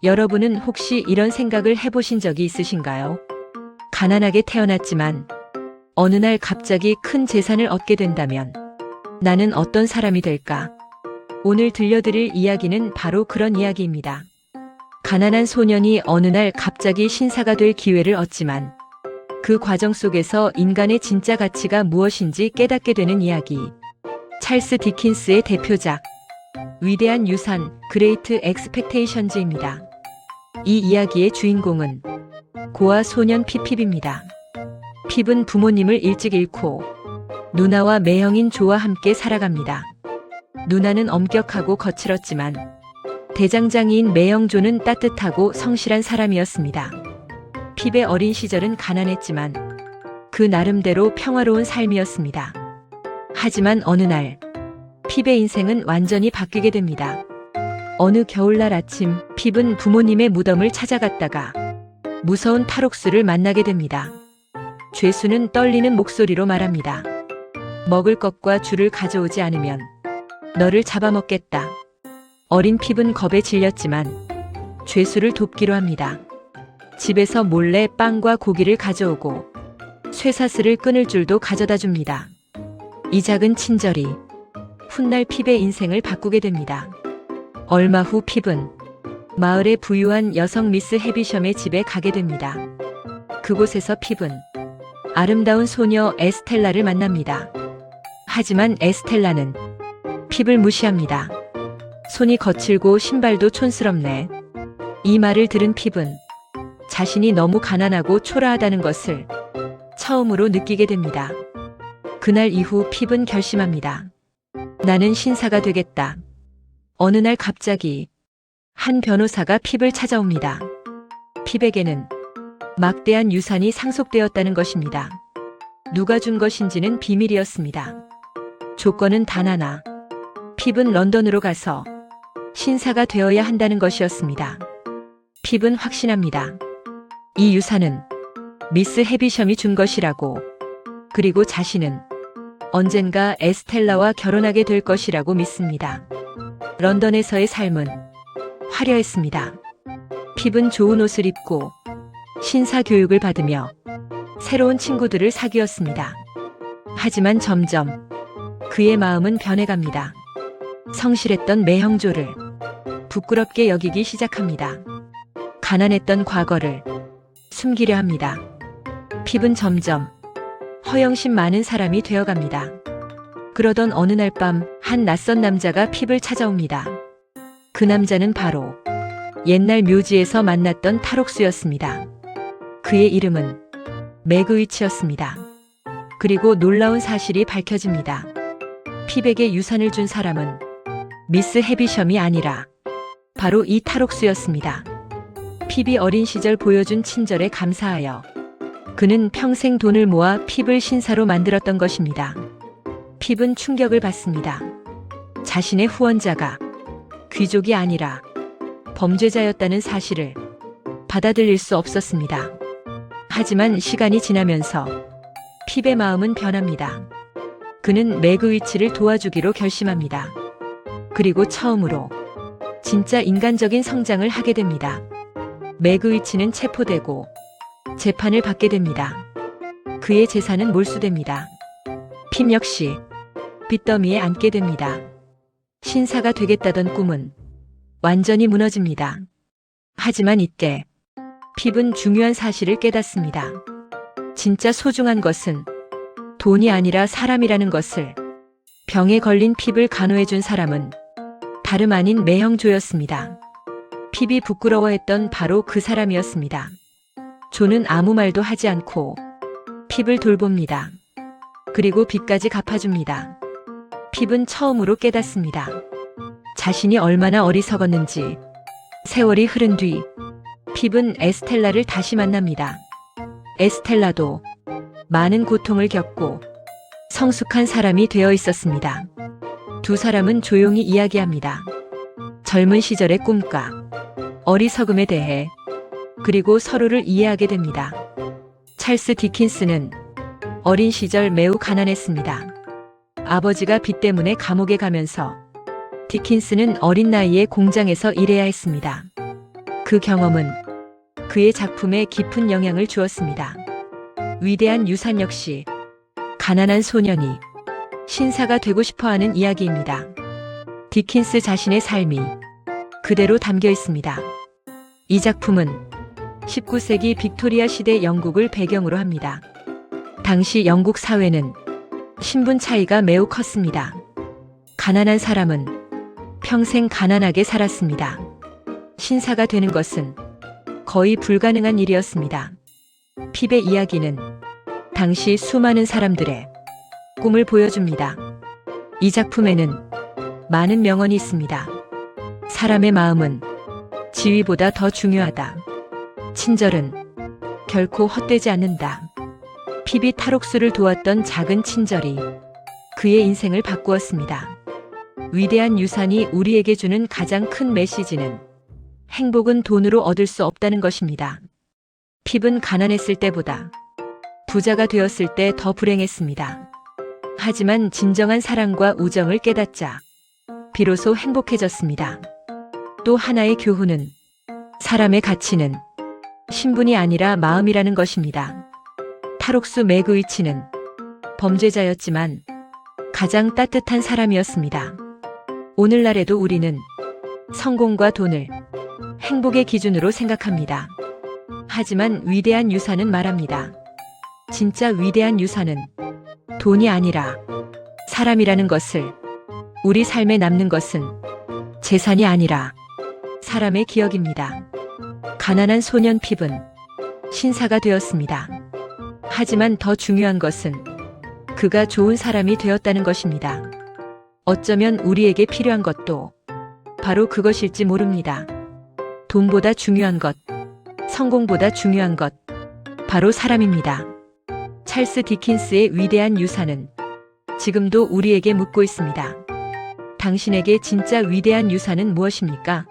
여러분은 혹시 이런 생각을 해보신 적이 있으신가요? 가난하게 태어났지만 어느 날 갑자기 큰 재산을 얻게 된다면 나는 어떤 사람이 될까? 오늘 들려드릴 이야기는 바로 그런 이야기입니다. 가난한 소년이 어느 날 갑자기 신사가 될 기회를 얻지만 그 과정 속에서 인간의 진짜 가치가 무엇인지 깨닫게 되는 이야기. 찰스 디킨스의 대표작 위대한 유산 그레이트 엑스펙테이션즈입니다. 이 이야기의 주인공은 고아 소년 피핍입니다. 핍은 부모님을 일찍 잃고 누나와 매형인 조와 함께 살아갑니다. 누나는 엄격하고 거칠었지만 대장장이인 매형 조는 따뜻하고 성실한 사람이었습니다. 핍의 어린 시절은 가난했지만 그 나름대로 평화로운 삶이었습니다. 하지만 어느 날 핍의 인생은 완전히 바뀌게 됩니다. 어느 겨울날 아침 핍은 부모님의 무덤을 찾아갔다가 무서운 탈옥수를 만나게 됩니다. 죄수는 떨리는 목소리로 말합니다. 먹을 것과 줄을 가져오지 않으면 너를 잡아먹겠다. 어린 핍은 겁에 질렸지만 죄수를 돕기로 합니다. 집에서 몰래 빵과 고기를 가져오고 쇠사슬을 끊을 줄도 가져다 줍니다. 이 작은 친절이 훗날 핍의 인생을 바꾸게 됩니다. 얼마 후 핍은 마을의 부유한 여성 미스 해비섬의 집에 가게 됩니다. 그곳에서 핍은 아름다운 소녀 에스텔라를 만납니다. 하지만 에스텔라는 핍을 무시합니다. 손이 거칠고 신발도 촌스럽네. 이 말을 들은 핍은 자신이 너무 가난하고 초라하다는 것을 처음으로 느끼게 됩니다. 그날 이후 핍은 결심합니다. 나는 신사가 되겠다. 어느 날 갑자기 한 변호사가 핍을 찾아옵니다. 핍에게는 막대한 유산이 상속되었다는 것입니다. 누가 준 것인지는 비밀이었습니다. 조건은 단 하나. 핍은 런던으로 가서 신사가 되어야 한다는 것이었습니다. 핍은 확신합니다. 이 유산은 미스 해비섬이 준 것이라고, 그리고 자신은 언젠가 에스텔라와 결혼하게 될 것이라고 믿습니다. 런던에서의 삶은 화려했습니다. 핍은 좋은 옷을 입고 신사 교육을 받으며 새로운 친구들을 사귀었습니다. 하지만 점점 그의 마음은 변해갑니다. 성실했던 매형조를 부끄럽게 여기기 시작합니다. 가난했던 과거를 숨기려 합니다. 핍은 점점 허영심 많은 사람이 되어갑니다. 그러던 어느 날 밤 한 낯선 남자가 핍을 찾아옵니다. 그 남자는 바로 옛날 묘지에서 만났던 탈옥수였습니다. 그의 이름은 매그위치였습니다. 그리고 놀라운 사실이 밝혀집니다. 핍에게 유산을 준 사람은 미스 해비섬이 아니라 바로 이 탈옥수였습니다. 핍이 어린 시절 보여준 친절에 감사하여 그는 평생 돈을 모아 핍을 신사로 만들었던 것입니다. 핍은 충격을 받습니다. 자신의 후원자가 귀족이 아니라 범죄자였다는 사실을 받아들일 수 없었습니다. 하지만 시간이 지나면서 핍의 마음은 변합니다. 그는 매그위치를 도와주기로 결심합니다. 그리고 처음으로 진짜 인간적인 성장을 하게 됩니다. 매그위치는 체포되고 재판을 받게 됩니다. 그의 재산은 몰수됩니다. 핍 역시 빚더미에 앉게 됩니다. 신사가 되겠다던 꿈은 완전히 무너집니다. 하지만 이때 핍은 중요한 사실을 깨닫습니다. 진짜 소중한 것은 돈이 아니라 사람이라는 것을. 병에 걸린 핍을 간호해준 사람은 다름 아닌 매형조였습니다. 핍이 부끄러워했던 바로 그 사람이었습니다. 조는 아무 말도 하지 않고 핍을 돌봅니다. 그리고 빚까지 갚아줍니다. 핍은 처음으로 깨닫습니다. 자신이 얼마나 어리석었는지. 세월이 흐른 뒤 핍은 에스텔라를 다시 만납니다. 에스텔라도 많은 고통을 겪고 성숙한 사람이 되어 있었습니다. 두 사람은 조용히 이야기합니다. 젊은 시절의 꿈과 어리석음에 대해, 그리고 서로를 이해하게 됩니다. 찰스 디킨스는 어린 시절 매우 가난했습니다. 아버지가 빚 때문에 감옥에 가면서 디킨스는 어린 나이에 공장에서 일해야 했습니다. 그 경험은 그의 작품에 깊은 영향을 주었습니다. 위대한 유산 역시 가난한 소년이 신사가 되고 싶어 하는 이야기입니다. 디킨스 자신의 삶이 그대로 담겨 있습니다. 이 작품은 19세기 빅토리아 시대 영국을 배경으로 합니다. 당시 영국 사회는 신분 차이가 매우 컸습니다. 가난한 사람은 평생 가난하게 살았습니다. 신사가 되는 것은 거의 불가능한 일이었습니다. 핍의 이야기는 당시 수많은 사람들의 꿈을 보여줍니다. 이 작품에는 많은 명언이 있습니다. 사람의 마음은 지위보다 더 중요하다. 친절은 결코 헛되지 않는다. 핍이 탈옥수를 도왔던 작은 친절이 그의 인생을 바꾸었습니다. 위대한 유산이 우리에게 주는 가장 큰 메시지는 행복은 돈으로 얻을 수 없다는 것입니다. 핍은 가난했을 때보다 부자가 되었을 때 더 불행했습니다. 하지만 진정한 사랑과 우정을 깨닫자 비로소 행복해졌습니다. 또 하나의 교훈은 사람의 가치는 신분이 아니라 마음이라는 것입니다. 탈옥수 메그위치는 범죄자였지만 가장 따뜻한 사람이었습니다. 오늘날에도 우리는 성공과 돈을 행복의 기준으로 생각합니다. 하지만 위대한 유산은 말합니다. 진짜 위대한 유산은 돈이 아니라 사람이라는 것을, 우리 삶에 남는 것은 재산이 아니라 사람의 기억입니다. 가난한 소년 핍은 신사가 되었습니다. 하지만 더 중요한 것은 그가 좋은 사람이 되었다는 것입니다. 어쩌면 우리에게 필요한 것도 바로 그것일지 모릅니다. 돈보다 중요한 것, 성공보다 중요한 것, 바로 사람입니다. 찰스 디킨스의 위대한 유산은 지금도 우리에게 묻고 있습니다. 당신에게 진짜 위대한 유산은 무엇입니까?